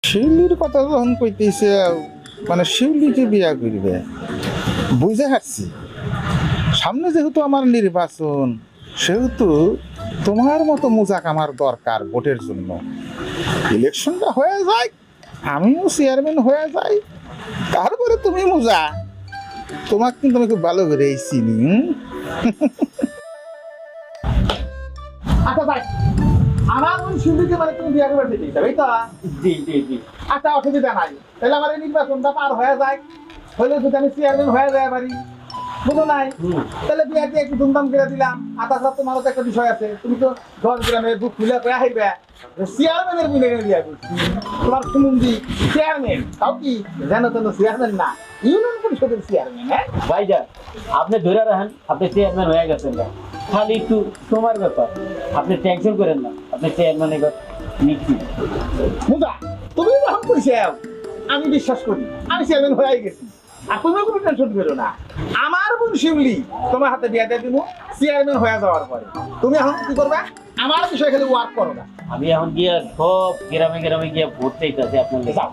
শিউলির কথা যখন কইতেছে, মানে শিউলিকে বিয়া করবে, বুঝে হাসছি। সামনে যেহেতু আমার নির্বাচন, সেহেতু তোমার মতো মুজাক আমার দরকার ভোটের জন্য। ইলেকশনটা হয়ে যায়, আমিও চেয়ারম্যান হয়ে যাই, তারপরে তুমি মুজা। তোমাকে কিন্তু আমি খুব ভালো করে চিনি। আচ্ছা ভাই, আমার ওই শিউলিকে মানে তুমি বিয়া করে দিতে চাই, তো? জি জি জি। আচ্ছা, অসুবিধা নাই। তাহলে আমার এই নির্বাচনটা পার হয়ে যায়, হইলে যদি আমি চেয়ারম্যান হয়ে যায় পারি, বুঝো নাই? তাহলে বিয়া দিয়ে একটু ধুমধাম করে দিলাম। আচ্ছা, তোমারও তো একটা বিষয় আছে, তুমি তো 10 গ্রামের বুক খুলে কয়ে হাইবে চেয়ারম্যানের বিলে বিয়া করছি। তোমার সুমন্দি চেয়ারম্যান, তাও কি যেন তেন চেয়ারম্যান না, ইউনিয়ন পরিষদের চেয়ারম্যান। হ্যাঁ ভাইজান, আপনি ধরে রাখেন, আপনি চেয়ারম্যান হয়ে গেছেন না, খালি একটু সময়ের ব্যাপার। আপনি টেনশন করেন না, আপনি চেয়ারম্যান এবার নিশ্চিত। মুজা, তুমি যখন কইছে আমি বিশ্বাস করি, আমি চেয়ারম্যান হয়ে গেছি। আর তুমি কোনো টেনশন করো না, আমার বোন শিউলি তোমার হাতে বিয়া দিয়ে দিব চেয়ারম্যান হয়ে যাওয়ার পরে। তুমি এখন কি করবে, আমার বিষয় খালি ওয়ার্ক করো না। আমি এখন গিয়ে সব গ্রামে গ্রামে গিয়ে ভোট চাইতেছি আপনার। যাও।